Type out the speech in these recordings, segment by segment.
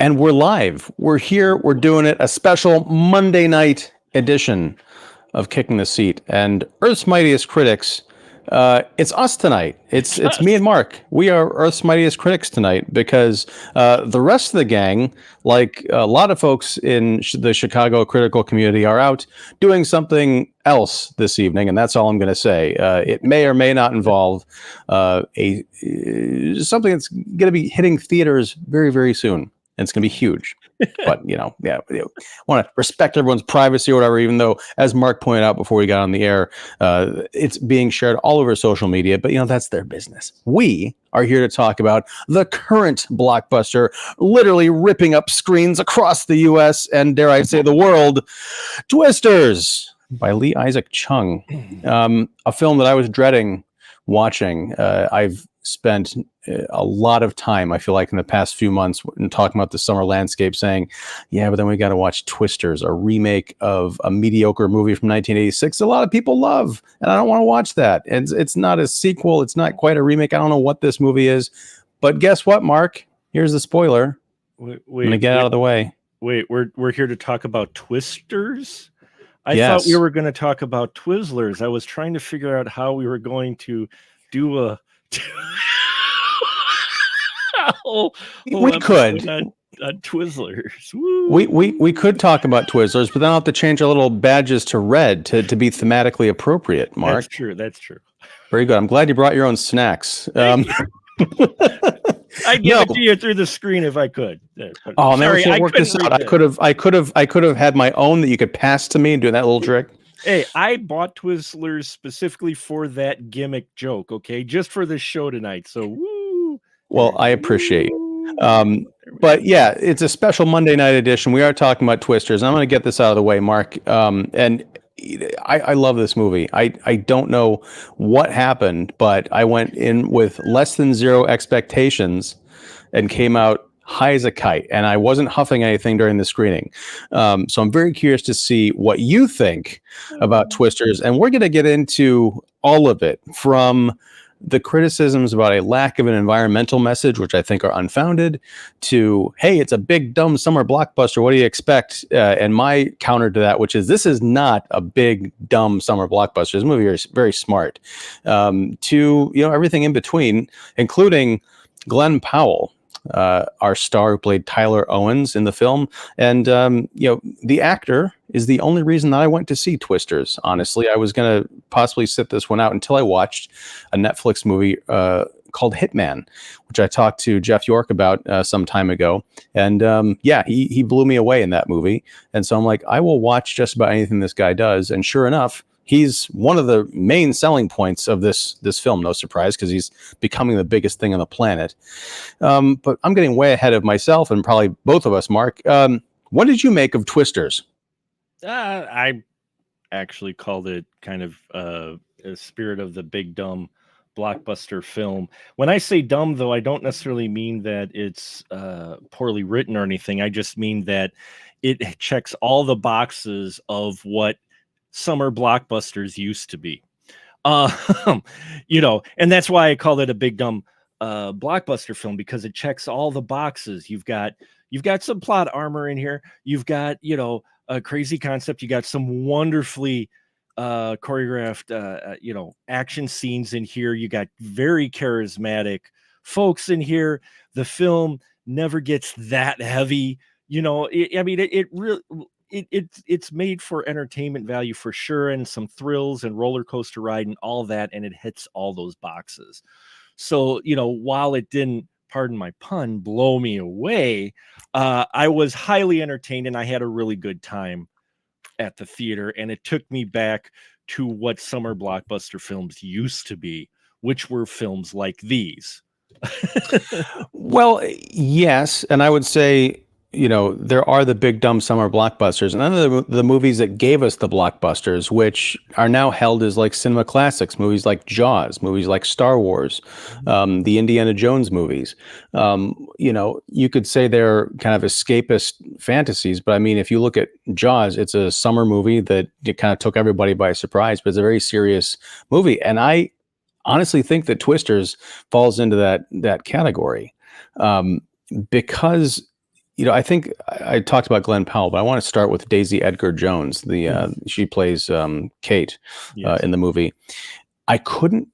And we're live. We're here. We're doing it. A special Monday night edition of Kicking the Seat. And Earth's Mightiest Critics, it's us tonight. It's me and Mark. We are Earth's Mightiest Critics tonight because the rest of the gang, like a lot of folks in the Chicago critical community, are out doing something else this evening, and that's all I'm going to say. It may or may not involve something that's going to be hitting theaters very, very soon. And it's going to be huge. But, want to respect everyone's privacy or whatever, even though, as Mark pointed out before we got on the air, it's being shared all over social media. But, that's their business. We are here to talk about the current blockbuster, literally ripping up screens across the U.S. and, dare I say, the world, Twisters by Lee Isaac Chung. A film that I was dreading watching. I've spent a lot of time, I feel like, in the past few months in talking about the summer landscape, saying, yeah, but then we got to watch Twisters, a remake of a mediocre movie from 1986 a lot of people love, and I don't want to watch that. And it's not a sequel. It's not quite a remake. I don't know what this movie is. But guess what, Mark? Here's the spoiler. I'm going to get out of the way. Wait, we're here to talk about Twisters? I thought we were going to talk about Twizzlers. I was trying to figure out how we were going to do a... we could on Twizzlers. We could talk about Twizzlers, but then I'll have to change our little badges to red to be thematically appropriate, Mark. That's true. Very good. I'm glad you brought your own snacks. I'd give it to you through the screen if I could. Oh, man, we should work this out. I could have had my own that you could pass to me and do that little trick. Hey, I bought Twizzlers specifically for that gimmick joke, okay? Just for this show tonight. So, woo! Well, I appreciate you. But yeah, it's a special Monday night edition. We are talking about Twisters. And I'm going to get this out of the way, Mark. And I love this movie. I don't know what happened, but I went in with less than zero expectations and came out high as a kite, and I wasn't huffing anything during the screening. So I'm very curious to see what you think about Twisters, and we're going to get into all of it, from the criticisms about a lack of an environmental message, which I think are unfounded, to, hey, it's a big, dumb summer blockbuster. What do you expect? And my counter to that, which is, this is not a big, dumb summer blockbuster. This movie is very smart. To, everything in between, including Glenn Powell, our star who played Tyler Owens in the film. And, the actor is the only reason that I went to see Twisters. Honestly, I was going to possibly sit this one out until I watched a Netflix movie called Hitman, which I talked to Jeff York about some time ago. And he blew me away in that movie. And so I'm like, I will watch just about anything this guy does. And sure enough, he's one of the main selling points of this film. No surprise, because he's becoming the biggest thing on the planet. But I'm getting way ahead of myself and probably both of us, Mark. What did you make of Twisters? I actually called it kind of a spirit of the big, dumb blockbuster film. When I say dumb, though, I don't necessarily mean that it's poorly written or anything. I just mean that it checks all the boxes of what summer blockbusters used to be, and that's why I called it a big, dumb blockbuster film, because it checks all the boxes. You've got some plot armor in here. You've got, a crazy concept. You got some wonderfully choreographed, action scenes in here. You got very charismatic folks in here. The film never gets that heavy. It's made for entertainment value for sure, and some thrills and roller coaster ride and all that, and it hits all those boxes. So, while it didn't, pardon my pun, blow me away, I was highly entertained, and I had a really good time at the theater, and it took me back to what summer blockbuster films used to be, which were films like these. Well, yes, and I would say, there are the big, dumb summer blockbusters, and then the movies that gave us the blockbusters, which are now held as like cinema classics, movies like Jaws, movies like Star Wars, the Indiana Jones movies. You could say they're kind of escapist fantasies, but I mean, if you look at Jaws, it's a summer movie that it kind of took everybody by surprise, but it's a very serious movie. And I honestly think that Twisters falls into that category, because I think I talked about Glenn Powell, but I want to start with Daisy Edgar Jones. She plays Kate Yes. in the movie. I couldn't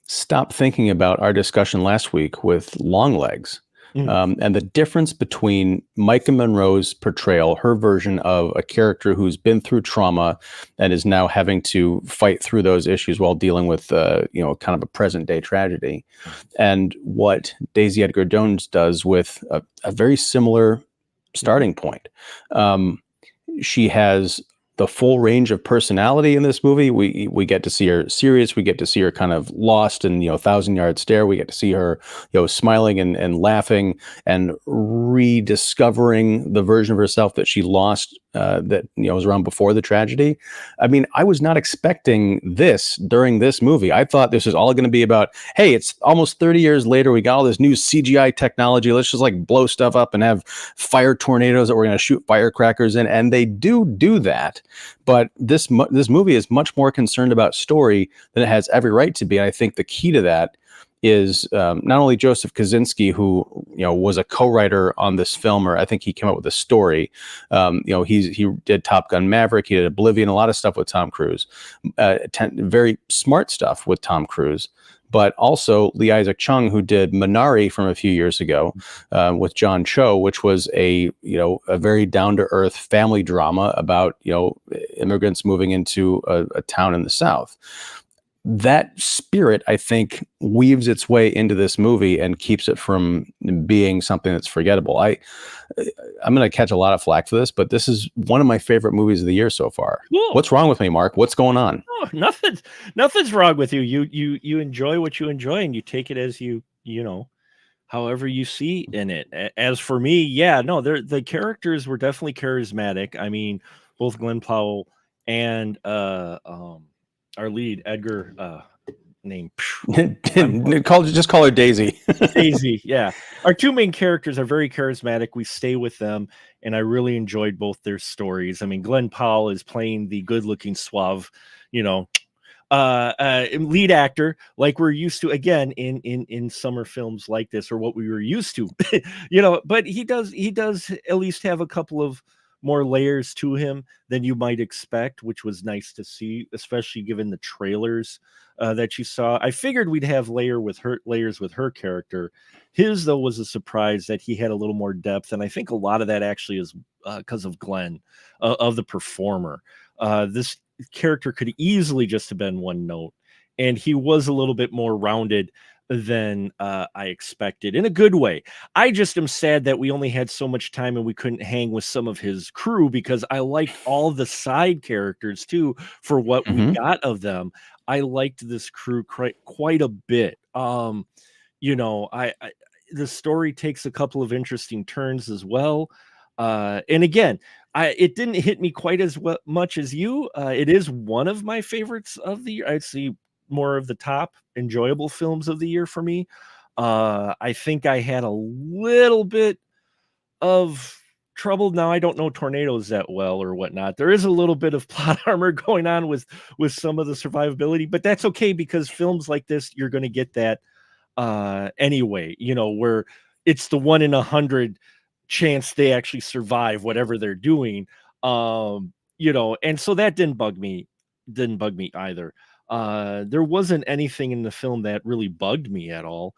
stop thinking about our discussion last week with Longlegs. And the difference between Micah Monroe's portrayal, her version of a character who's been through trauma and is now having to fight through those issues while dealing with, kind of a present day tragedy, and what Daisy Edgar Jones does with a very similar starting point. She has the full range of personality in this movie. We get to see her serious. We get to see her kind of lost and, 1,000-yard stare. We get to see her, smiling and laughing and rediscovering the version of herself that she lost, that, was around before the tragedy. I mean, I was not expecting this during this movie. I thought this was all going to be about, hey, it's almost 30 years later. We got all this new CGI technology. Let's just like blow stuff up and have fire tornadoes that we're going to shoot firecrackers in. And they do that. But this movie is much more concerned about story than it has every right to be. And I think the key to that is not only Joseph Kosinski, who was a co-writer on this film, or I think he came up with the story. He did Top Gun Maverick, he did Oblivion, a lot of stuff with Tom Cruise, very smart stuff with Tom Cruise. But also Lee Isaac Chung, who did Minari from a few years ago with John Cho, which was a very down to earth family drama about immigrants moving into a town in the South. That spirit, I think, weaves its way into this movie and keeps it from being something that's forgettable. I'm going to catch a lot of flack for this, but this is one of my favorite movies of the year so far. Cool. What's wrong with me, Mark? What's going on? Oh, nothing's wrong with you. You enjoy what you enjoy, and you take it as however you see in it. As for me, the characters were definitely charismatic. I mean, both Glenn Powell and our lead Edgar name. Just call her Daisy. Daisy, yeah. Our two main characters are very charismatic. We stay with them, and I really enjoyed both their stories. I mean, Glenn Powell is playing the good-looking suave, lead actor, like we're used to again in summer films like this, or what we were used to, But he does at least have a couple of more layers to him than you might expect, which was nice to see, especially given the trailers that you saw. I figured we'd have layers with her character. His, though, was a surprise that he had a little more depth, and I think a lot of that actually is because of Glenn, of the performer. This character could easily just have been one note, and he was a little bit more rounded than I expected, in a good way. I just am sad that we only had so much time and we couldn't hang with some of his crew, because I liked all the side characters too for what we got of them. I liked this crew quite a bit. The story takes a couple of interesting turns as well. And again, it didn't hit me quite as much as you. It is one of my favorites of the year. I'd say more of the top enjoyable films of the year for me. I think I had a little bit of trouble. Now, I don't know tornadoes that well or whatnot. There is a little bit of plot armor going on with some of the survivability, but that's okay, because films like this, you're going to get that anyway, where it's the 1 in 100 chance they actually survive whatever they're doing. And so that didn't bug me either. There wasn't anything in the film that really bugged me at all.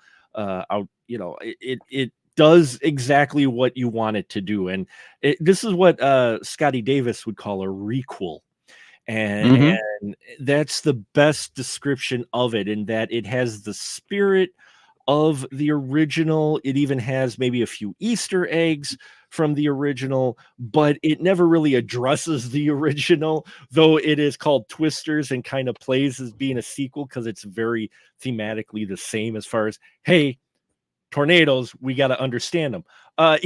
It does exactly what you want it to do, and this is what Scotty Davis would call a requel, and that's the best description of it, in that it has the spirit of the original. It even has maybe a few Easter eggs from the original, but it never really addresses the original, though it is called Twisters and kind of plays as being a sequel, because it's very thematically the same as far as, hey, tornadoes, we got to understand them. But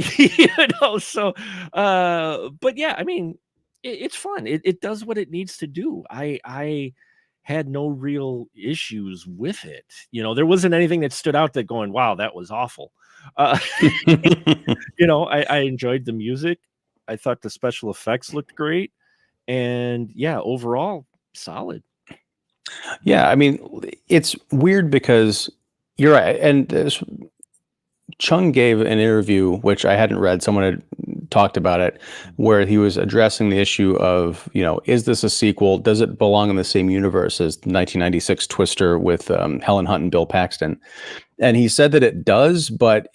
yeah, I mean, it's fun. It does what it needs to do. I had no real issues with it. There wasn't anything that stood out that going, wow, that was awful. I enjoyed the music. I thought the special effects looked great, and yeah, overall solid. Yeah, I mean, it's weird because you're right, and Chung gave an interview which I hadn't read. Someone had talked about it, where he was addressing the issue of, is this a sequel? Does it belong in the same universe as the 1996 Twister with Helen Hunt and Bill Paxton? And he said that it does, but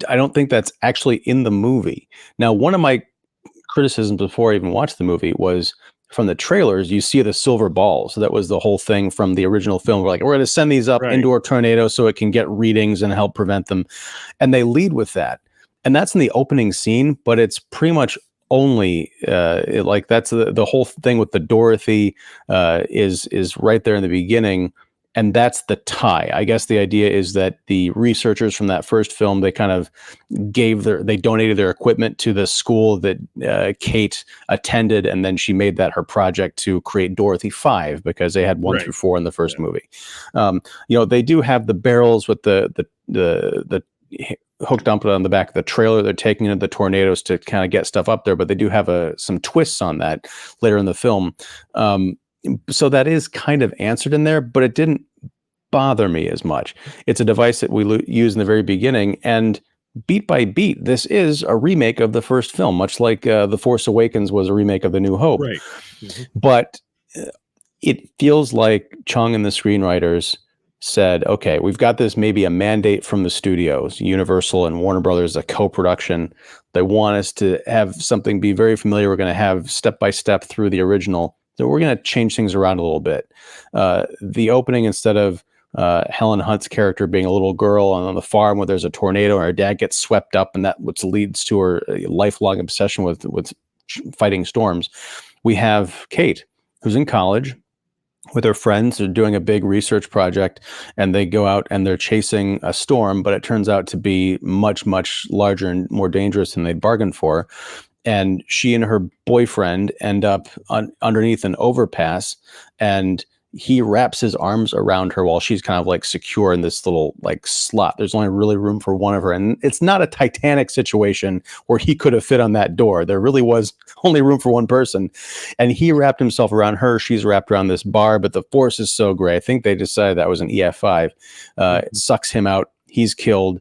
I don't think that's actually in the movie. Now, one of my criticisms before I even watched the movie was from the trailers, you see the silver balls. So that was the whole thing from the original film. We're like, we're going to send these up into a tornado so it can get readings and help prevent them. And they lead with that. And that's in the opening scene, but it's pretty much only that's the whole thing with the Dorothy is right there in the beginning. And that's the tie. I guess the idea is that the researchers from that first film, they kind of they donated their equipment to the school that Kate attended, and then she made that her project to create Dorothy 5 because they had 1 through 4 in the first movie. They do have the barrels with the hooked up on the back of the trailer. They're taking into the tornadoes to kind of get stuff up there, but they do have some twists on that later in the film. So that is kind of answered in there, but it didn't bother me as much. It's a device that we use in the very beginning, and beat by beat, this is a remake of the first film, much like The Force Awakens was a remake of The New Hope. Right. Mm-hmm. But it feels like Chung and the screenwriters said, okay, we've got this maybe a mandate from the studios, Universal and Warner Brothers, a co-production. They want us to have something be very familiar. We're going to have step-by-step through the original. So we're going to change things around a little bit. The opening, instead of Helen Hunt's character being a little girl on the farm where there's a tornado and her dad gets swept up, and that which leads to her lifelong obsession with fighting storms, we have Kate, who's in college with her friends. They're doing a big research project, and they go out and they're chasing a storm, but it turns out to be much, much larger and more dangerous than they'd bargained for. And she and her boyfriend end up underneath an overpass, and he wraps his arms around her while she's kind of like secure in this little like slot. There's only really room for one of her. And it's not a Titanic situation where he could have fit on that door. There really was only room for one person. And he wrapped himself around her. She's wrapped around this bar, but the force is so great. I think they decided that was an EF5. It sucks him out. He's killed.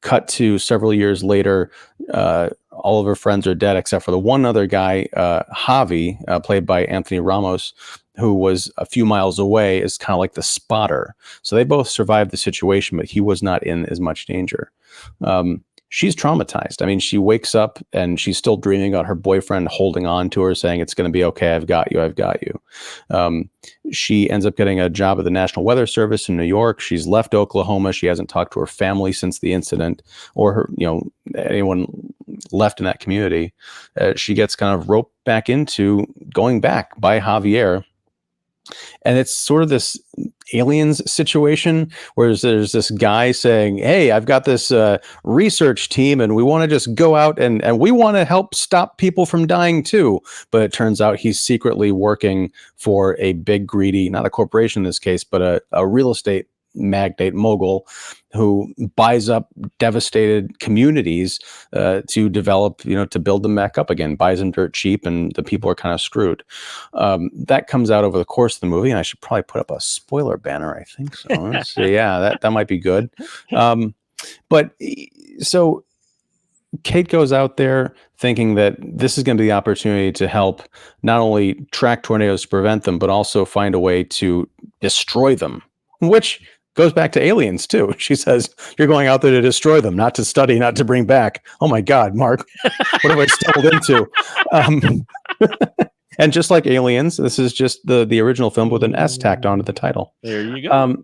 Cut to several years later, all of her friends are dead except for the one other guy, Javi, played by Anthony Ramos, who was a few miles away, is kind of like the spotter. So they both survived the situation, but he was not in as much danger. She's traumatized. I mean, she wakes up and she's still dreaming about her boyfriend holding on to her, saying, it's going to be okay. I've got you. I've got you. She ends up getting a job at the National Weather Service in New York. She's left Oklahoma. She hasn't talked to her family since the incident, or her, anyone left in that community. She gets kind of roped back into going back by Javier. And it's sort of this Aliens situation where there's this guy saying, hey, I've got this research team and we want to just go out and we want to help stop people from dying too. But it turns out he's secretly working for a big greedy, not a corporation in this case, but a real estate magnate mogul who buys up devastated communities to develop, to build them back up again, buys them dirt cheap, and the people are kind of screwed. That comes out over the course of the movie, and I should probably put up a spoiler banner, I think so. Let's see. Yeah, that might be good. But so Kate goes out there thinking that this is going to be the opportunity to help not only track tornadoes to prevent them, but also find a way to destroy them, which goes back to Aliens too. She says, you're going out there to destroy them, not to study, not to bring back. Oh my God, Mark, what have I stumbled into? And just like Aliens, this is just the original film with an S tacked onto the title. There you go.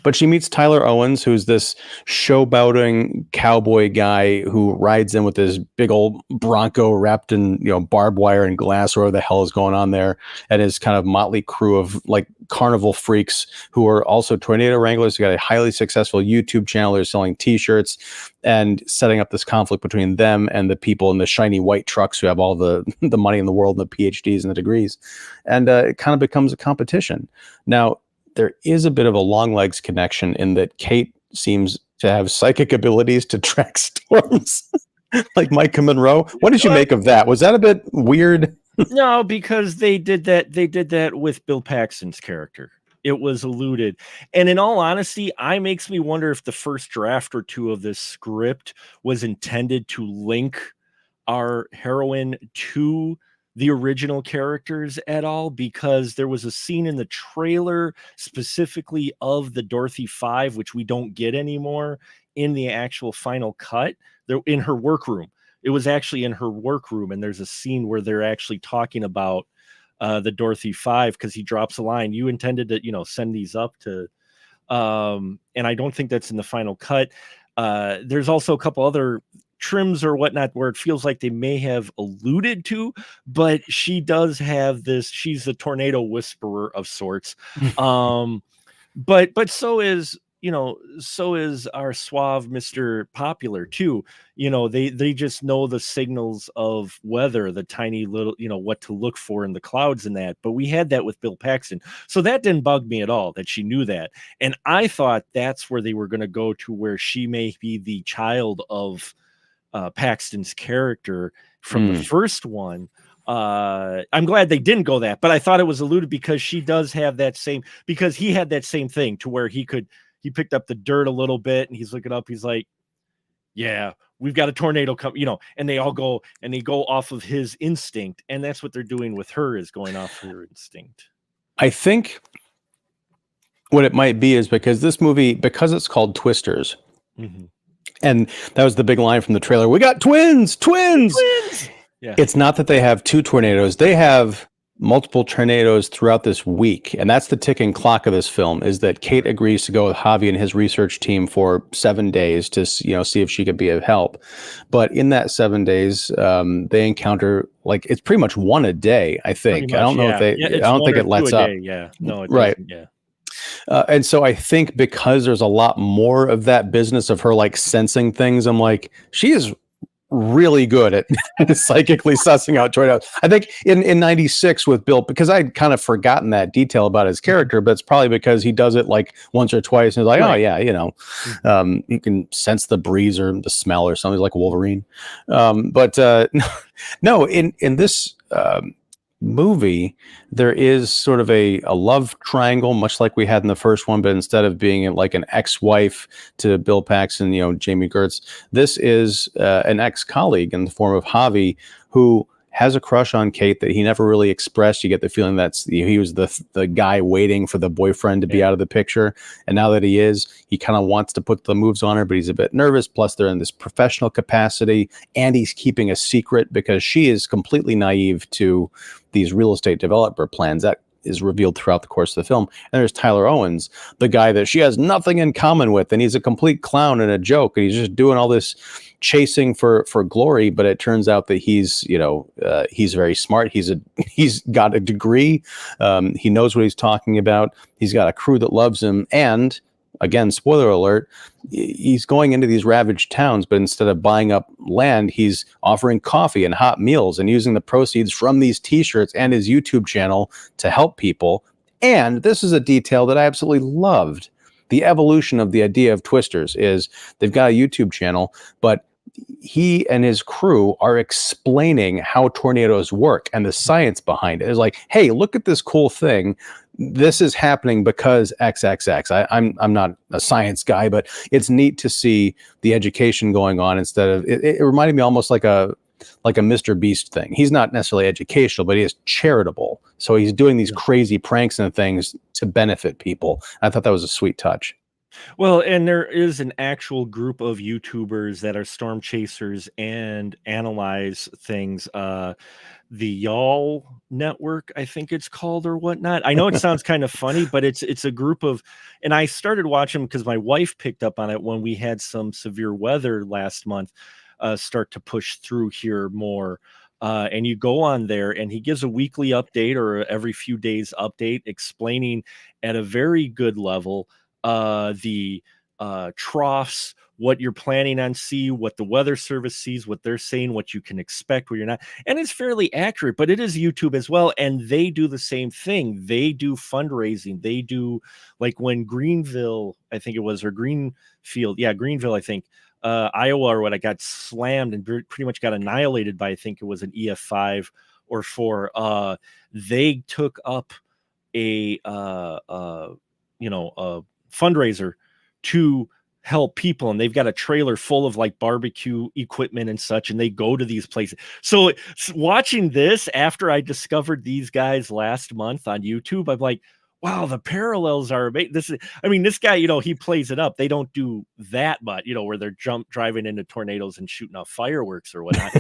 But she meets Tyler Owens, who's this showboating cowboy guy who rides in with this big old Bronco wrapped in, barbed wire and glass, or whatever the hell is going on there, and his kind of motley crew of like carnival freaks who are also tornado wranglers. They got a highly successful YouTube channel. They're selling T-shirts and setting up this conflict between them and the people in the shiny white trucks who have all the money in the world and the PhDs and the degrees. And it kind of becomes a competition. Now, there is a bit of a long legs connection in that Kate seems to have psychic abilities to track storms like Micah Monroe. What did you make of that? Was that a bit weird? No, because they did that with Bill Paxton's character. It was alluded. And in all honesty, it makes me wonder if the first draft or two of this script was intended to link our heroine to the original characters at all, because there was a scene in the trailer specifically of the Dorothy 5, which we don't get anymore in the actual final cut. They're in her workroom. It was actually in her workroom, and there's a scene where they're actually talking about the Dorothy 5, because he drops a line, you intended to, send these up to, and I don't think that's in the final cut. There's also a couple other trims or whatnot where it feels like they may have alluded to, but she does have this, she's the tornado whisperer of sorts. But so is our suave Mr. Popular too. They just know the signals of weather, the tiny little, what to look for in the clouds and that. But we had that with Bill Paxton. So that didn't bug me at all that she knew that. And I thought that's where they were going to go to, where she may be the child of Paxton's character from the first one. I'm glad they didn't go that, but I thought it was alluded because she does have that same, because he had that same thing to where he picked up the dirt a little bit and he's looking up. He's like, yeah, we've got a tornado coming, and they all go and they go off of his instinct. And that's what they're doing with her, is going off her instinct. I think what it might be is because this movie, because it's called Twisters, and that was the big line from the trailer, we got twins. Yeah. It's not that they have two tornadoes. They have multiple tornadoes throughout this week. And that's the ticking clock of this film, is that Kate agrees to go with Javi and his research team for 7 days to, see if she could be of help. But in that 7 days, they encounter, like, it's pretty much one a day, I think. Much, I don't know if they, I don't think it lets up. Yeah. No, it right. Yeah. And so I think because there's a lot more of that business of her like sensing things, I'm like, she is really good at psychically sussing out tornadoes. I think in 96 with Bill, because I'd kind of forgotten that detail about his character, but it's probably because he does it like once or twice and he's like, right. Oh yeah, you can sense the breeze or the smell or something, like Wolverine. But no, in this movie, there is sort of a love triangle, much like we had in the first one, but instead of being like an ex-wife to Bill Paxton, Jamie Gertz, this is an ex-colleague in the form of Javi, who has a crush on Kate that he never really expressed. You get the feeling that he was the guy waiting for the boyfriend to be out of the picture. And now that he is, he kind of wants to put the moves on her, but he's a bit nervous. Plus they're in this professional capacity and he's keeping a secret because she is completely naive to these real estate developer plans. That is revealed throughout the course of the film. And there's Tyler Owens, the guy that she has nothing in common with, and he's a complete clown and a joke, and he's just doing all this chasing for glory. But it turns out that he's very smart. He's got a degree. He knows what he's talking about. He's got a crew that loves him, and again, spoiler alert, he's going into these ravaged towns, but instead of buying up land, he's offering coffee and hot meals and using the proceeds from these t-shirts and his YouTube channel to help people. And this is a detail that I absolutely loved. The evolution of the idea of Twisters is they've got a YouTube channel, but he and his crew are explaining how tornadoes work and the science behind it. It's like, hey, look at this cool thing. This is happening because XXX. I'm not a science guy, but it's neat to see the education going on instead of it reminded me almost like a Mr. Beast thing. He's not necessarily educational, but he is charitable. So he's doing these crazy pranks and things to benefit people. I thought that was a sweet touch. Well, and there is an actual group of YouTubers that are storm chasers and analyze things. The Y'all Network, I think it's called, or whatnot. I know it sounds kind of funny, but it's a group of, and I started watching because my wife picked up on it when we had some severe weather last month start to push through here more. And you go on there and he gives a weekly update or every few days update explaining at a very good level the troughs, what you're planning on what the weather service sees, what they're saying, what you can expect, what you're not. And it's fairly accurate, but it is YouTube as well. And they do the same thing. They do fundraising. They do, like when Greenville, I think it was, or Greenfield. Yeah, Greenville, I think. Iowa or what, I got slammed and pretty much got annihilated by, I think it was an EF5 or 4. They took up a fundraiser to help people, and they've got a trailer full of like barbecue equipment and such, and they go to these places. So watching this after I discovered these guys last month on YouTube, I'm like, wow, the parallels are amazing. This guy, he plays it up. They don't do that much, where they're driving into tornadoes and shooting off fireworks or whatnot.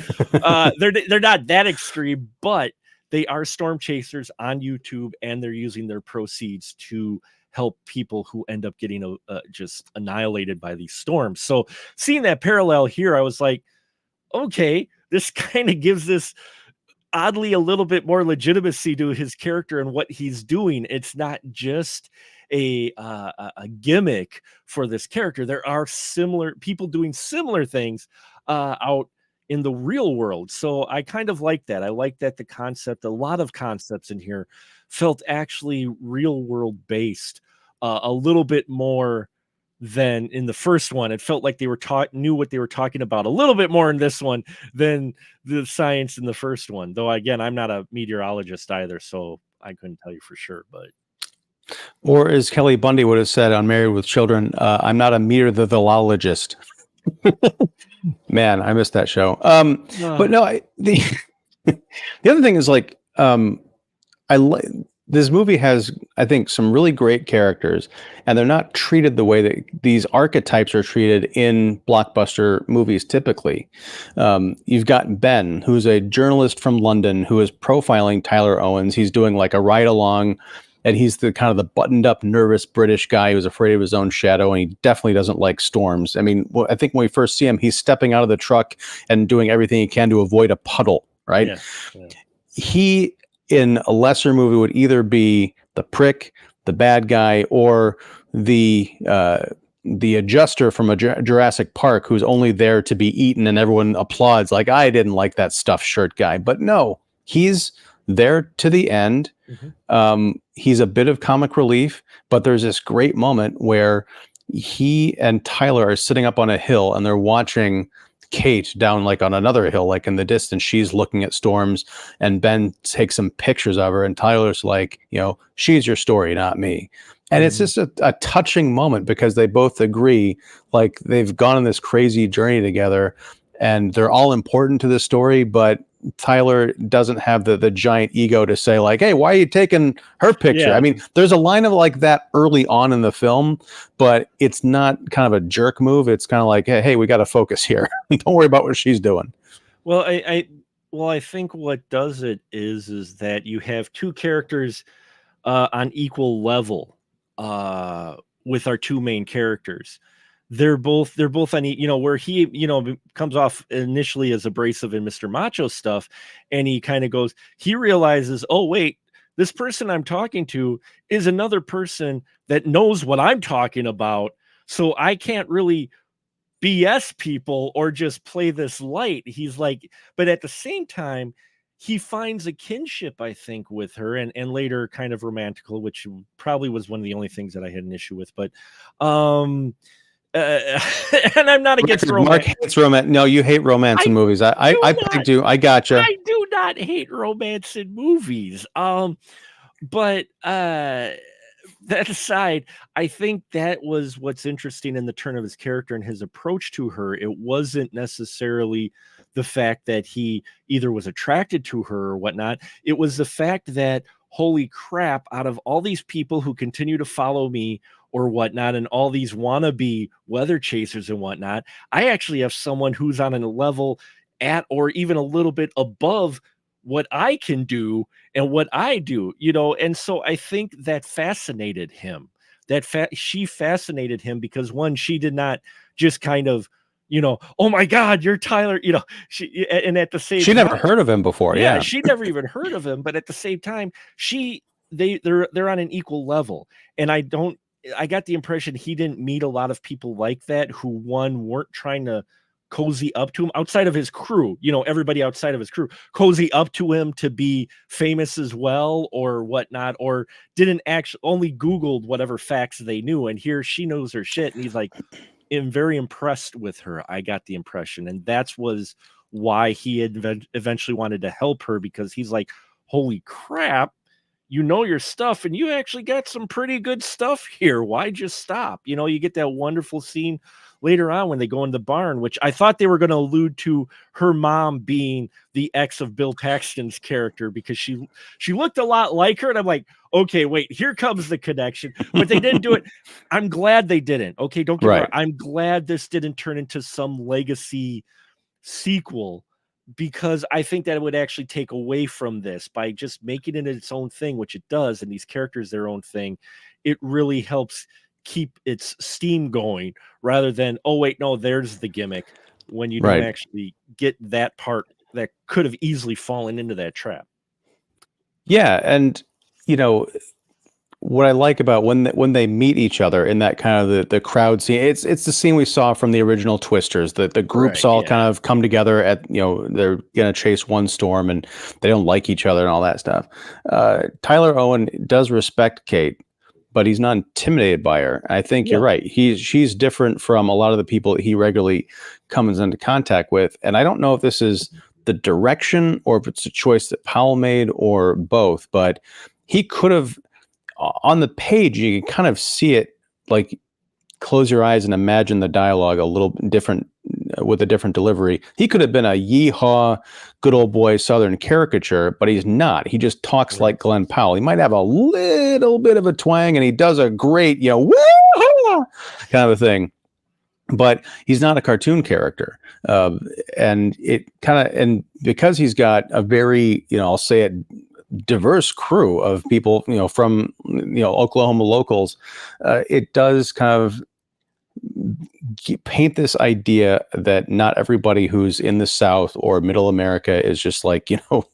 They're not that extreme, but they are storm chasers on YouTube, and they're using their proceeds to help people who end up getting just annihilated by these storms. So seeing that parallel here, I was like, okay, this kind of gives this oddly a little bit more legitimacy to his character and what he's doing. It's not just a gimmick for this character. There are similar people doing similar things out in the real world. So I kind of like that. I like that a lot of concepts in here felt actually real world based, a little bit more than in the first one. It felt like they knew what they were talking about a little bit more in this one than the science in the first one. Though again, I'm not a meteorologist either, so I couldn't tell you for sure. But or as Kelly Bundy would have said on Married with Children, I'm not a meteorologist. Man, I missed that show. But no, the other thing is like, this movie has, I think, some really great characters, and they're not treated the way that these archetypes are treated in blockbuster movies typically. You've got Ben, who's a journalist from London who is profiling Tyler Owens. He's doing like a ride along, and he's the kind of the buttoned up, nervous British guy who's afraid of his own shadow, and he definitely doesn't like storms. I mean, I think when we first see him, he's stepping out of the truck and doing everything he can to avoid a puddle, right? Yeah. He, in a lesser movie, would either be the prick, the bad guy, or the adjuster from a Jurassic Park who's only there to be eaten, and everyone applauds like, I didn't like that stuffed shirt guy. But no, he's there to the end. Mm-hmm. He's a bit of comic relief, but there's this great moment where he and Tyler are sitting up on a hill and they're watching Kate down like on another hill, like in the distance. She's looking at storms, and Ben takes some pictures of her, and Tyler's like, she's your story, not me. And it's just a touching moment because they both agree, like they've gone on this crazy journey together, and they're all important to the story, but Tyler doesn't have the giant ego to say like, hey, why are you taking her picture? Yeah. I mean, there's a line of like that early on in the film, but it's not kind of a jerk move. It's kind of like, hey, we got to focus here. Don't worry about what she's doing. Well, I think what does it is that you have two characters on equal level with our two main characters. They're both on, where he, comes off initially as abrasive in Mr. Macho stuff, and he kind of goes, he realizes, oh wait, this person I'm talking to is another person that knows what I'm talking about, so I can't really BS people or just play this light. He's like, but at the same time, he finds a kinship, I think, with her, and later kind of romantical, which probably was one of the only things that I had an issue with. But and I'm not against romance. Mark hates romance. No, you hate romance in movies. I do. I gotcha. I do not hate romance in movies. But that aside, I think that was what's interesting in the turn of his character and his approach to her. It wasn't necessarily the fact that he either was attracted to her or whatnot. It was the fact that, holy crap, out of all these people who continue to follow me or whatnot, and all these wannabe weather chasers and whatnot, I actually have someone who's on a level at or even a little bit above what I can do and what I do, and so I think that fascinated him. She fascinated him because, one, she did not just kind of, oh my God, you're Tyler, and at the same she time, never heard of him before. Yeah, she never even heard of him, but at the same time, they're on an equal level, and I got the impression he didn't meet a lot of people like that who, one, weren't trying to cozy up to him outside of his crew, everybody outside of his crew cozy up to him to be famous as well or whatnot, or didn't actually only Googled whatever facts they knew. And here she knows her shit. And he's like, I'm very impressed with her. I got the impression. And that's was why he had eventually wanted to help her, because he's like, holy crap, you know your stuff, and you actually got some pretty good stuff here. Why just stop? You know, you get that wonderful scene later on when they go in the barn, which I thought they were going to allude to her mom being the ex of Bill Paxton's character, because she looked a lot like her. And I'm like, okay, wait, here comes the connection. But they didn't do it. I'm glad they didn't. Okay, don't get me wrong. I'm glad this didn't turn into some legacy sequel, because I think that it would actually take away from this by just making it its own thing, which it does, and these characters their own thing. It really helps keep its steam going, rather than, oh wait, no, there's the gimmick, when you don't actually get that part that could have easily fallen into that trap. Yeah, and you know what I like about when they meet each other in that kind of the crowd scene, it's the scene we saw from the original Twisters. The groups all kind of come together at, you know, they're gonna chase one storm and they don't like each other and all that stuff. Tyler Owen does respect Kate, but he's not intimidated by her. I think you're right. She's different from a lot of the people that he regularly comes into contact with, and I don't know if this is the direction or if it's a choice that Powell made or both, but he could have, on the page, you can kind of see it, like, close your eyes and imagine the dialogue a little different with a different delivery. He could have been a yeehaw, good old boy Southern caricature, but he's not. He just talks like Glenn Powell. He might have a little bit of a twang, and he does a great, you know, woo kind of a thing, but he's not a cartoon character. And it kind of, and because he's got a very, you know, I'll say it, diverse crew of people, you know, from, you know, Oklahoma locals, it does kind of paint this idea that not everybody who's in the South or Middle America is just like, you know,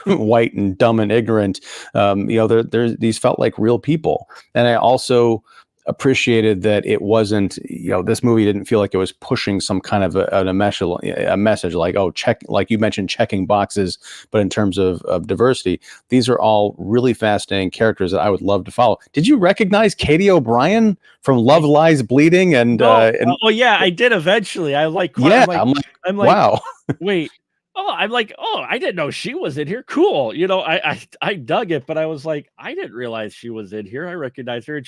white and dumb and ignorant. You know, these felt like real people. And I also appreciated that it wasn't, you know, this movie didn't feel like it was pushing some kind of a message like, oh, check, like you mentioned, checking boxes, but in terms of diversity, these are all really fascinating characters that I would love to follow. Did you recognize Katie O'Brien from Love Lies Bleeding? And yeah, I did eventually. I'm like, wow. Wait. Oh, I'm like, oh, I didn't know she was in here. Cool. You know, I dug it, but I was like, I didn't realize she was in here. I recognized her, and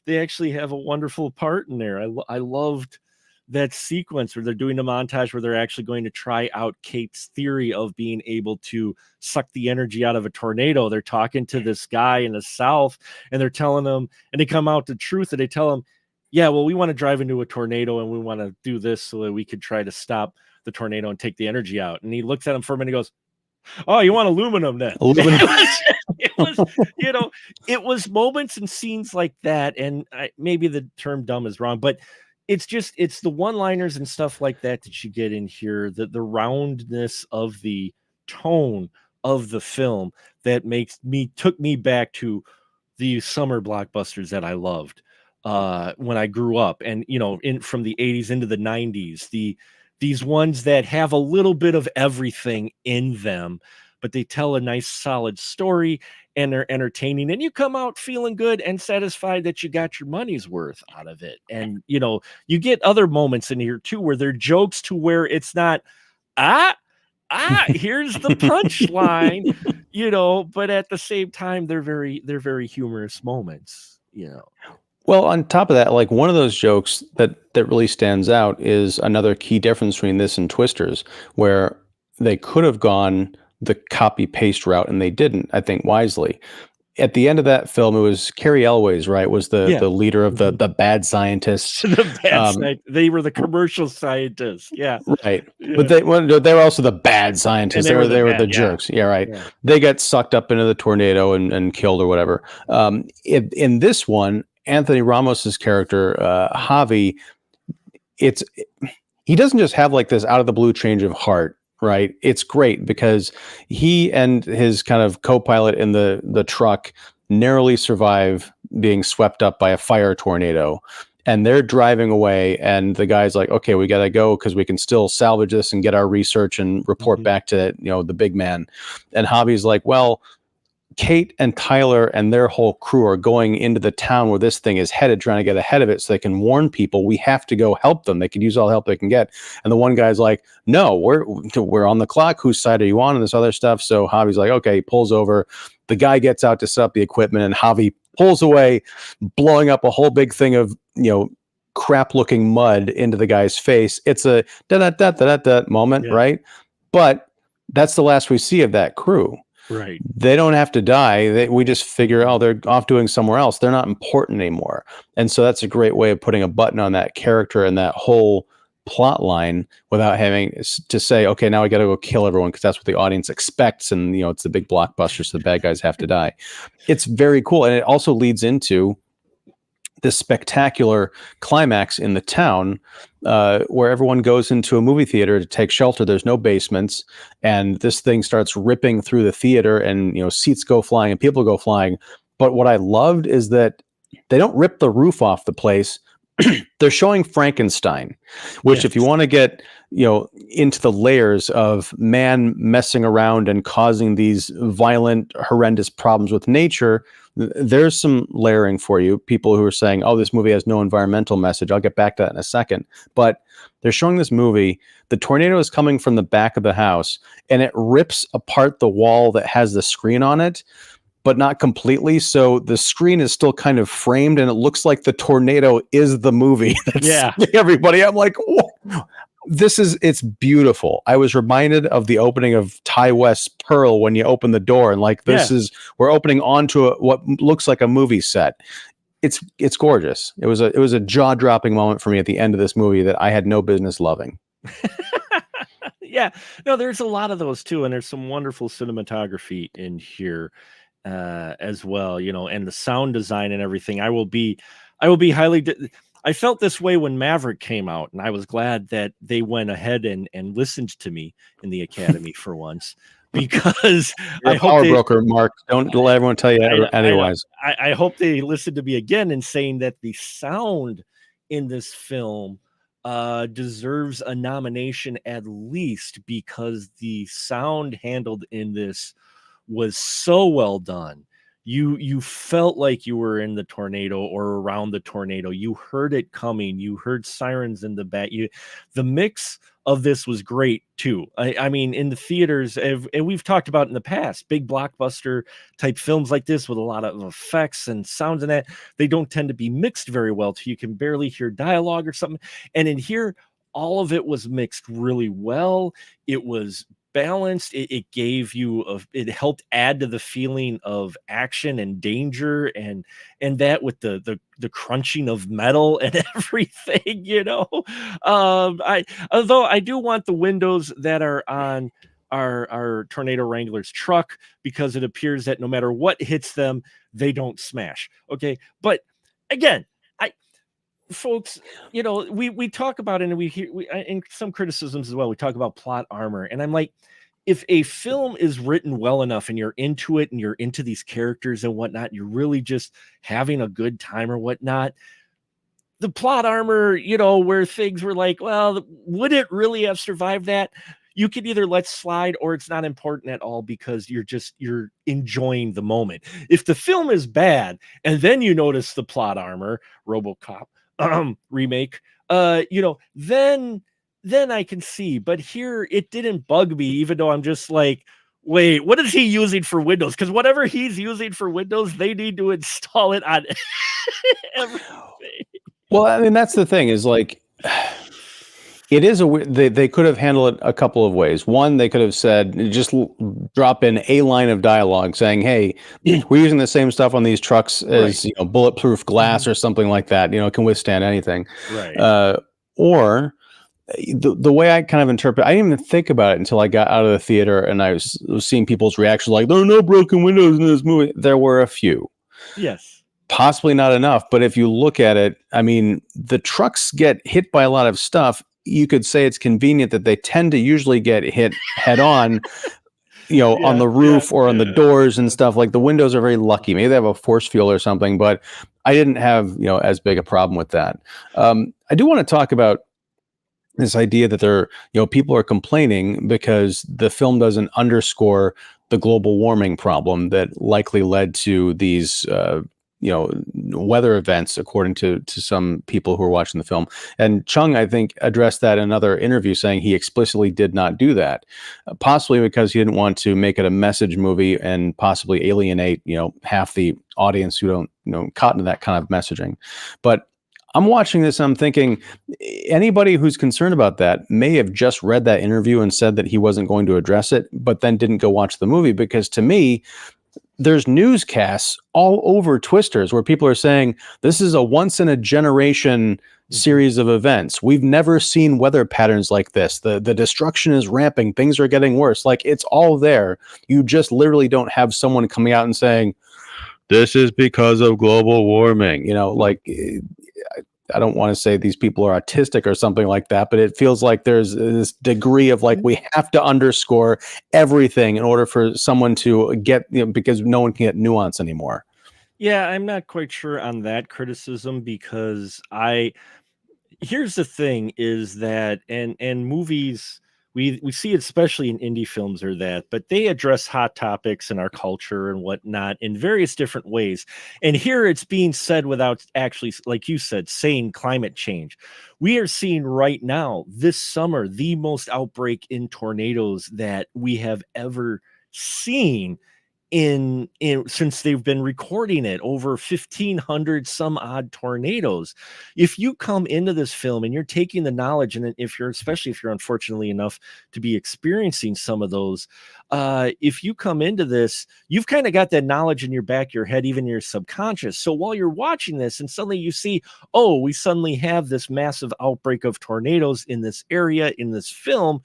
they actually have a wonderful part in there. I loved that sequence where they're doing the montage where they're actually going to try out Kate's theory of being able to suck the energy out of a tornado. They're talking to this guy in the South, and they're telling him, and they come out the truth, and they tell him, yeah, well, we want to drive into a tornado, and we want to do this so that we could try to stop the tornado and take the energy out. And he looks at him for a minute and goes, oh, you want aluminum then? It was, you know, it was moments and scenes like that. And maybe the term dumb is wrong, but it's the one-liners and stuff like that you get in here, the roundness of the tone of the film that took me back to the summer blockbusters that I loved when I grew up. And, you know, from the 80s into the 90s, these ones that have a little bit of everything in them, but they tell a nice solid story and they're entertaining, and you come out feeling good and satisfied that you got your money's worth out of it. And, you know, you get other moments in here too, where they're jokes to where it's not, here's the punchline, you know, but at the same time, they're very humorous moments, you know. Well, on top of that, like one of those jokes that really stands out is another key difference between this and Twisters, where they could have gone the copy paste route and they didn't, I think, wisely. At the end of that film, it was Carrie Elways, right? Was the leader of the bad scientists. They were the commercial scientists. Yeah. Right. Yeah. But they were also the bad scientists. They were the jerks. Yeah, right. Yeah. They got sucked up into the tornado and killed or whatever. In this one, Anthony Ramos's character, Javi, he doesn't just have like this out of the blue change of heart, right? It's great because he and his kind of co-pilot in the truck narrowly survive being swept up by a fire tornado, and they're driving away, and the guy's like, okay, we got to go because we can still salvage this and get our research and report back to, you know, the big man. And Javi's like, well, Kate and Tyler and their whole crew are going into the town where this thing is headed, trying to get ahead of it so they can warn people. We have to go help them. They could use all the help they can get. And the one guy's like, no, we're on the clock. Whose side are you on? And this other stuff. So Javi's like, okay, he pulls over. The guy gets out to set up the equipment, and Javi pulls away, blowing up a whole big thing of, crap looking mud into the guy's face. It's a da moment, right? But that's the last we see of that crew. Right. They don't have to die. We just figure, they're off doing somewhere else. They're not important anymore. And so that's a great way of putting a button on that character and that whole plot line without having to say, okay, now I got to go kill everyone because that's what the audience expects. And, it's the big blockbuster, so the bad guys have to die. It's very cool. And it also leads into this spectacular climax in the town where everyone goes into a movie theater to take shelter. There's no basements, and this thing starts ripping through the theater, and seats go flying and people go flying. But what I loved is that they don't rip the roof off the place. They're showing Frankenstein, which if you want to get into the layers of man messing around and causing these violent, horrendous problems with nature, there's some layering for you. People who are saying, oh, this movie has no environmental message. I'll get back to that in a second. But they're showing this movie. The tornado is coming from the back of the house, and it rips apart the wall that has the screen on it, but not completely. So the screen is still kind of framed, and it looks like the tornado is the movie. Everybody. I'm like, whoa. It's beautiful. I was reminded of the opening of Ty West's Pearl when you open the door, and we're opening onto what looks like a movie set. It's gorgeous. It was a jaw-dropping moment for me at the end of this movie that I had no business loving. Yeah, no, there's a lot of those too, and there's some wonderful cinematography in here as well, and the sound design and everything. I will be highly. I felt this way when Maverick came out, and I was glad that they went ahead and listened to me in the Academy for once, because You're a power broker, Mark. Don't let everyone tell you otherwise. I hope they listened to me again in saying that the sound in this film deserves a nomination at least, because the sound handled in this was so well done. You felt like you were in the tornado or around the tornado. You heard it coming. You heard sirens in the back. The mix of this was great too. I mean, in the theaters, and we've talked about in the past, big blockbuster type films like this with a lot of effects and sounds in that, they don't tend to be mixed very well. You can barely hear dialogue or something. And in here, all of it was mixed really well. It was balanced. It gave you it helped add to the feeling of action and danger, and that with the crunching of metal and everything, although I do want the windows that are on our Tornado Wrangler's truck, because it appears that no matter what hits them, they don't smash. Okay, but again, folks, we talk about it, and we hear in some criticisms as well, we talk about plot armor, and I'm like, if a film is written well enough and you're into it and you're into these characters and whatnot, you're really just having a good time or whatnot, the plot armor, where things were like, well, would it really have survived that? You could either let slide, or it's not important at all, because you're enjoying the moment. If the film is bad and then you notice the plot armor, RoboCop remake, then I can see. But here it didn't bug me, even though I'm just like, wait, what is he using for Windows? Because whatever he's using for Windows, they need to install it on everything. Well, I mean, that's the thing, is like, it is they could have handled it a couple of ways. One, they could have said, just drop in a line of dialogue saying, hey, we're using the same stuff on these trucks as bulletproof glass or something like that, can withstand anything. Right. Or the way I kind of interpret, I didn't even think about it until I got out of the theater and I was seeing people's reactions like, there are no broken windows in this movie. There were a few. Yes. Possibly not enough, but if you look at it, I mean, the trucks get hit by a lot of stuff. You could say it's convenient that they tend to usually get hit head on, on the roof or on the doors and stuff. Like, the windows are very lucky. Maybe they have a force field or something, but I didn't have, as big a problem with that. I do want to talk about this idea that people are complaining because the film doesn't underscore the global warming problem that likely led to these weather events, according to some people who are watching the film. And Chung, I think, addressed that in another interview, saying he explicitly did not do that, possibly because he didn't want to make it a message movie and possibly alienate half the audience who don't caught into that kind of messaging. But I'm watching this and I'm thinking, anybody who's concerned about that may have just read that interview and said that he wasn't going to address it, but then didn't go watch the movie. Because to me, there's newscasts all over Twisters where people are saying this is a once in a generation series of events. We've never seen weather patterns like this. The destruction is ramping. Things are getting worse. Like, it's all there. You just literally don't have someone coming out and saying, this is because of global warming. I don't want to say these people are autistic or something like that, but it feels like there's this degree of like, we have to underscore everything in order for someone to get, because no one can get nuance anymore. Yeah, I'm not quite sure on that criticism, because here's the thing is that, and movies, we see it especially in indie films or that, but they address hot topics in our culture and whatnot in various different ways. And here it's being said without actually, like you said, saying climate change. We are seeing right now, this summer, the most outbreak in tornadoes that we have ever seen in since they've been recording it. Over 1,500 some odd tornadoes. If you come into this film and you're taking the knowledge, and especially if you're unfortunately enough to be experiencing some of those, if you come into this, you've kind of got that knowledge in your back of your head, even your subconscious. So while you're watching this and suddenly you see, oh, we suddenly have this massive outbreak of tornadoes in this area in this film,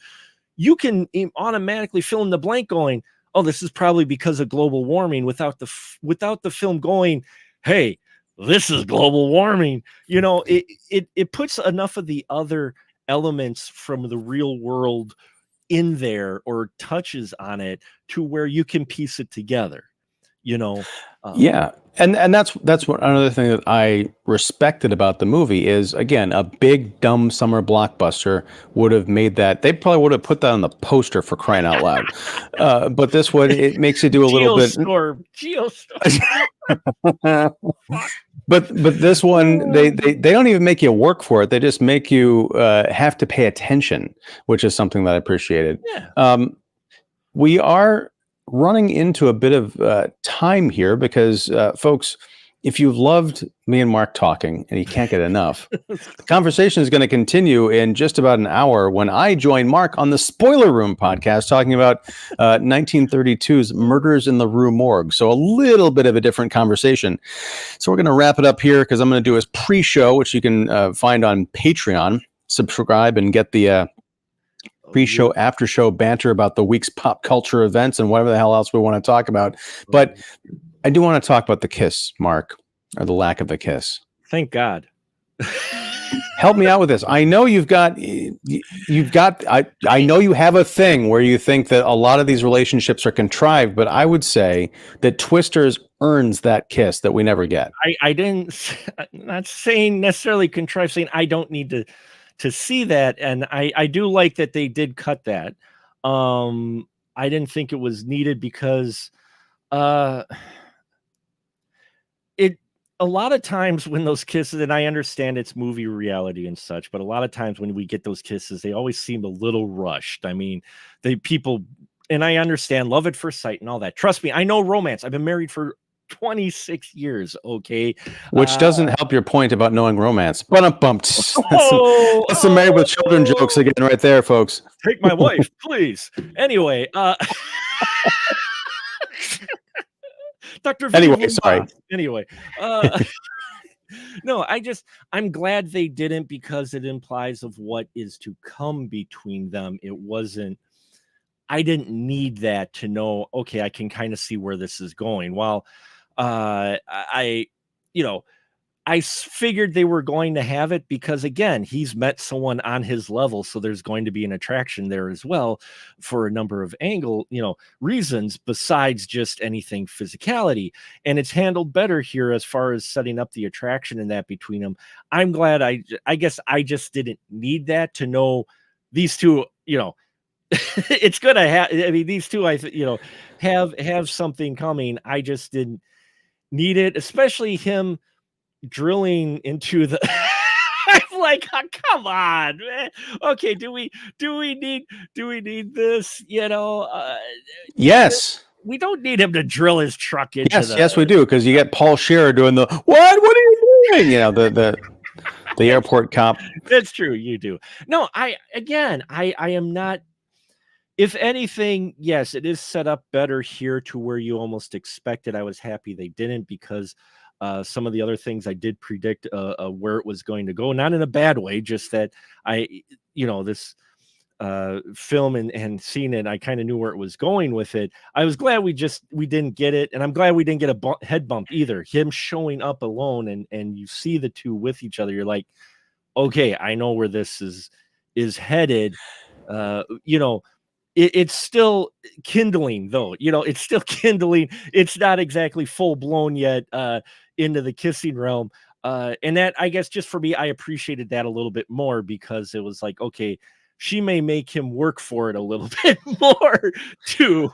you can automatically fill in the blank going, oh, this is probably because of global warming, without the film going, hey, this is global warming. It puts enough of the other elements from the real world in there, or touches on it, to where you can piece it together. Yeah. And that's what another thing that I respected about the movie is, again, a big dumb summer blockbuster would have made that. They probably would have put that on the poster, for crying out loud. But this one, it makes you do a little bit. Geostorm. But this one, they don't even make you work for it. They just make you have to pay attention, which is something that I appreciated. Yeah. We are running into a bit of time here, because folks, if you've loved me and Mark talking and you can't get enough, the conversation is going to continue in just about an hour when I join Mark on the Spoiler Room podcast, talking about 1932's Murders in the Rue Morgue. So a little bit of a different conversation. So we're going to wrap it up here, because I'm going to do his pre-show, which you can find on Patreon. Subscribe and get the pre-show, after-show banter about the week's pop culture events and whatever the hell else we want to talk about. But I do want to talk about the kiss, Mark, or the lack of the kiss. Thank God. Help me out with this. I know I know you have a thing where you think that a lot of these relationships are contrived, but I would say that Twisters earns that kiss that we never get. I'm not saying necessarily contrived, saying I don't need to see that. And I do like that they did cut that. I didn't think it was needed, because a lot of times when those kisses, and I understand it's movie reality and such, but a lot of times when we get those kisses, they always seem a little rushed. I mean, and I understand love at first sight and all that. Trust me, I know romance. I've been married for 26 years, okay? Which doesn't help your point about knowing romance. But I'm bumped. That's some Married with Children jokes again right there, folks. Take my wife, please. Anyway, Dr. Anyway, sorry. Anyway, no, I'm glad they didn't, because it implies of what is to come between them. I didn't need that to know, okay, I can kind of see where this is going. While I figured they were going to have it, because again, he's met someone on his level, so there's going to be an attraction there as well, for a number of reasons besides just anything physicality. And it's handled better here as far as setting up the attraction and that between them. I'm glad. I guess I just didn't need that to know these two, it's gonna have. I mean, these two, have something coming. I just didn't need it, especially him drilling into the. I'm like, oh, come on, man. Okay, do we need this? Yes. We don't need him to drill his truck into Yes, we do, because you get Paul Scherer doing the what? What are you doing? The airport cop. That's true. You do. No, I am not. If anything, yes, it is set up better here to where you almost expect it. I was happy they didn't, because some of the other things I did predict where it was going to go, not in a bad way, just that this film and seeing it, I kind of knew where it was going with it. I was glad we didn't get it, and I'm glad we didn't get a head bump either. Him showing up alone, and you see the two with each other, you're like, okay, I know where this is headed. It's still kindling, though. It's still kindling. It's not exactly full blown yet into the kissing realm. And that, I guess, just for me, I appreciated that a little bit more, because it was like, okay, she may make him work for it a little bit more too.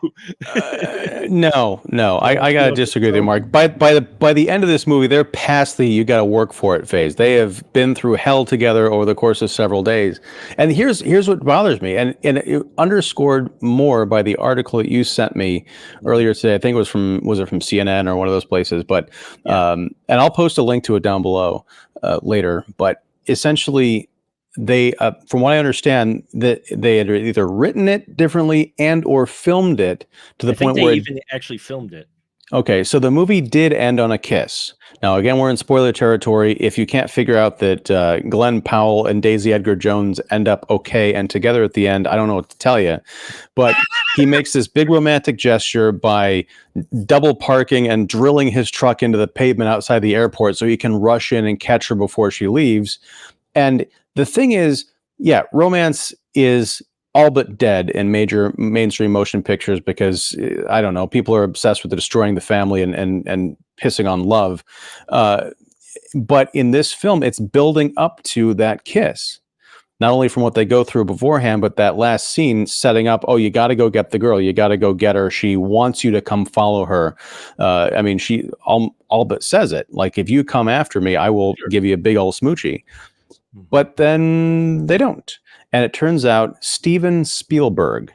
No, I gotta disagree with you, Mark. By the end of this movie, they're past the "you gotta work for it" phase. They have been through hell together over the course of several days. And here's what bothers me, and it underscored more by the article that you sent me earlier today. I think it was from CNN or one of those places. But and I'll post a link to it down below later. But essentially, they from what I understand, that they had either written it differently and or filmed it to the point where they even actually filmed it. Okay, so the movie did end on a kiss. Now, again, we're in spoiler territory. If you can't figure out that Glenn Powell and Daisy Edgar Jones end up okay and together at the end, I don't know what to tell you. But he makes this big romantic gesture by double parking and drilling his truck into the pavement outside the airport so he can rush in and catch her before she leaves. And the thing is, yeah, romance is all but dead in major mainstream motion pictures, because I don't know, people are obsessed with destroying the family and pissing on love. But in this film, it's building up to that kiss, not only from what they go through beforehand, but that last scene setting up, oh, you got to go get the girl. You got to go get her. She wants you to come follow her. I mean, she all but says it. Like, if you come after me, I will give you a big old smoochie. But then they don't. And it turns out Steven Spielberg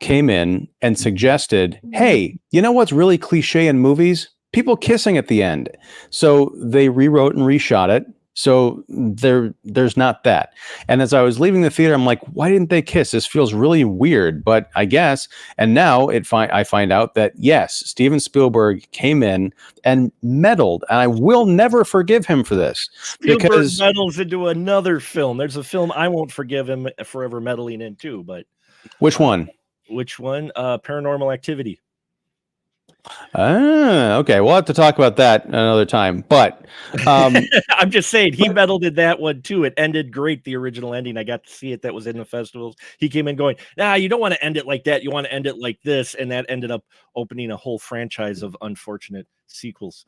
came in and suggested, hey, you know what's really cliche in movies? People kissing at the end. So they rewrote and reshot it. So there's not that. And as I was leaving the theater, I'm like, why didn't they kiss? This feels really weird, but I guess. And now I find out that, yes, Steven Spielberg came in and meddled, and I will never forgive him for this. Spielberg meddles into another film. There's a film I won't forgive him for ever meddling in too, but which one? Paranormal Activity. Okay, we'll have to talk about that another time. But I'm just saying, he meddled in that one too. It ended great, the original ending. I got to see it. That was in the festivals. He came in going, nah, you don't want to end it like that. You want to end it like this. And that ended up opening a whole franchise of unfortunate sequels.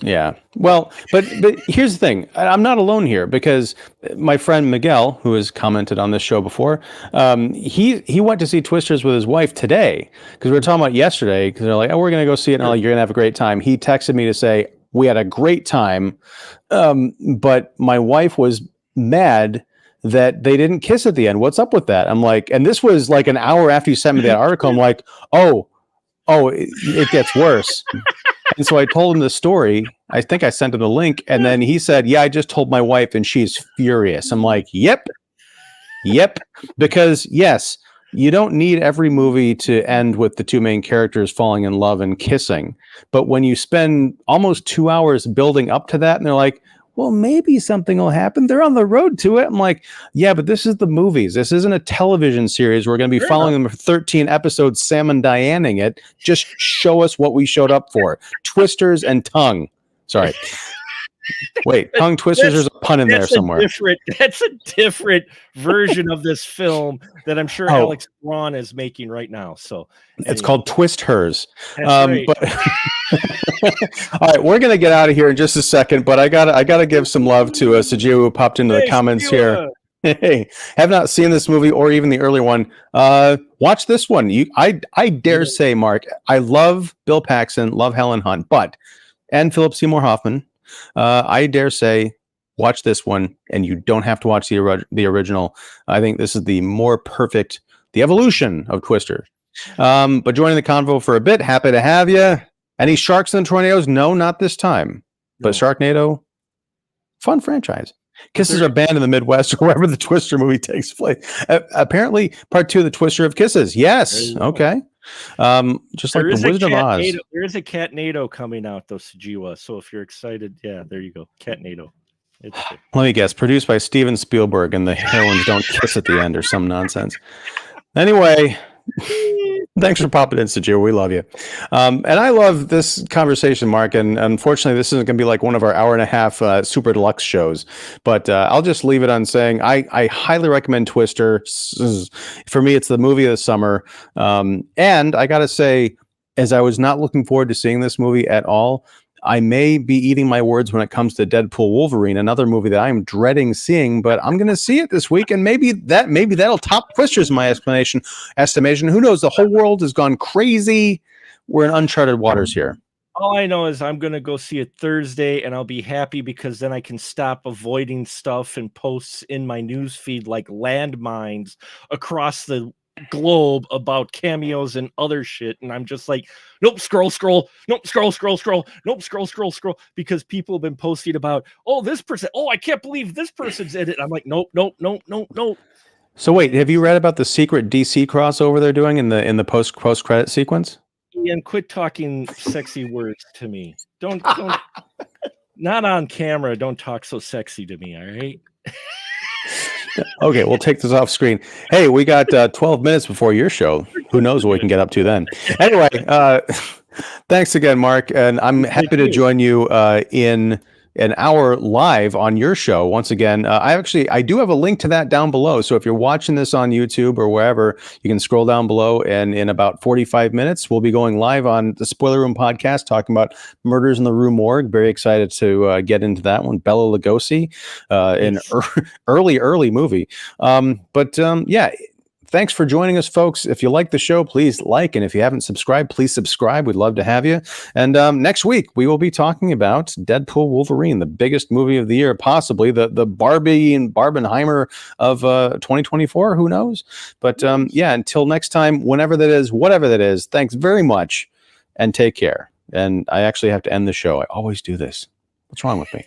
Yeah. Well, but here's the thing. I'm not alone here, because my friend Miguel, who has commented on this show before, he went to see Twisters with his wife today, because we were talking about yesterday, because they're like, oh, we're going to go see it. And I'm like, you're going to have a great time. He texted me to say, we had a great time. But my wife was mad that they didn't kiss at the end. What's up with that? I'm like, and this was like an hour after you sent me that article. I'm like, oh, it gets worse. And so I told him the story. I think I sent him the link. And then he said, yeah, I just told my wife and she's furious. I'm like, yep. Because yes, you don't need every movie to end with the two main characters falling in love and kissing. But when you spend almost 2 hours building up to that, and they're like, well, maybe something will happen. They're on the road to it. I'm like, yeah, but this is the movies. This isn't a television series. We're going to be following them for 13 episodes, Sam and Dianing it. Just show us what we showed up for. Twisters and tongue. Sorry. Wait, tongue twisters, there's a pun in there somewhere. That's a different version of this film that I'm sure Alex Braun is making right now. So it's called Twist Hers. Right. But all right, we're gonna get out of here in just a second, but I gotta give some love to Sajio, who popped into the comments here. Hey, have not seen this movie or even the earlier one. Watch this one. I dare say, Mark, I love Bill Paxton, love Helen Hunt, and Philip Seymour Hoffman. I dare say, watch this one, and you don't have to watch the original. I think this is the more perfect, the evolution of Twister. But joining the convo for a bit, happy to have you. Any sharks and tornadoes? No, not this time. But Sharknado, fun franchise. Kisses are banned in the Midwest or wherever the Twister movie takes place. Apparently, part 2 of the Twister of Kisses. Yes. Okay. Just like the Wizard of Oz. There is a Catnado coming out, though, Sujiwa. So if you're excited, yeah, there you go. Catnado. Let me guess. Produced by Steven Spielberg, and the heroines don't kiss at the end or some nonsense. Anyway. Thanks for popping in, Sajir. We love you. And I love this conversation, Mark. And unfortunately, this isn't going to be like one of our hour-and-a-half super deluxe shows. But I'll just leave it on saying I highly recommend Twister. For me, it's the movie of the summer. And I got to say, as I was not looking forward to seeing this movie at all, I may be eating my words when it comes to Deadpool Wolverine, another movie that I'm dreading seeing, but I'm going to see it this week, and maybe that'll top Twisters in my estimation. Who knows? The whole world has gone crazy. We're in uncharted waters here. All I know is I'm going to go see it Thursday, and I'll be happy because then I can stop avoiding stuff and posts in my news feed like landmines across the globe about cameos and other shit, and I'm just like, nope, scroll, nope, scroll, nope, scroll, because people have been posting about, oh, this person, oh, I can't believe this person's in it. I'm like, nope. So wait, have you read about the secret DC crossover they're doing in the post credit sequence? Ian, quit talking sexy words to me. Don't not on camera. Don't talk so sexy to me. All right. Okay, we'll take this off screen. Hey, we got 12 minutes before your show. Who knows what we can get up to then? Anyway, thanks again, Mark, and I'm happy to join you in an hour live on your show once again. I do have a link to that down below. So if you're watching this on YouTube or wherever, you can scroll down below, and in about 45 minutes, we'll be going live on the Spoiler Room podcast talking about Murders in the Rue Morgue. Very excited to get into that one. Bela Lugosi, an early movie. Yeah. Thanks for joining us, folks. If you like the show, please like. And if you haven't subscribed, please subscribe. We'd love to have you. And next week, we will be talking about Deadpool Wolverine, the biggest movie of the year, possibly the Barbie and Barbenheimer of 2024. Who knows? But until next time, whenever that is, whatever that is, thanks very much and take care. And I actually have to end the show. I always do this. What's wrong with me?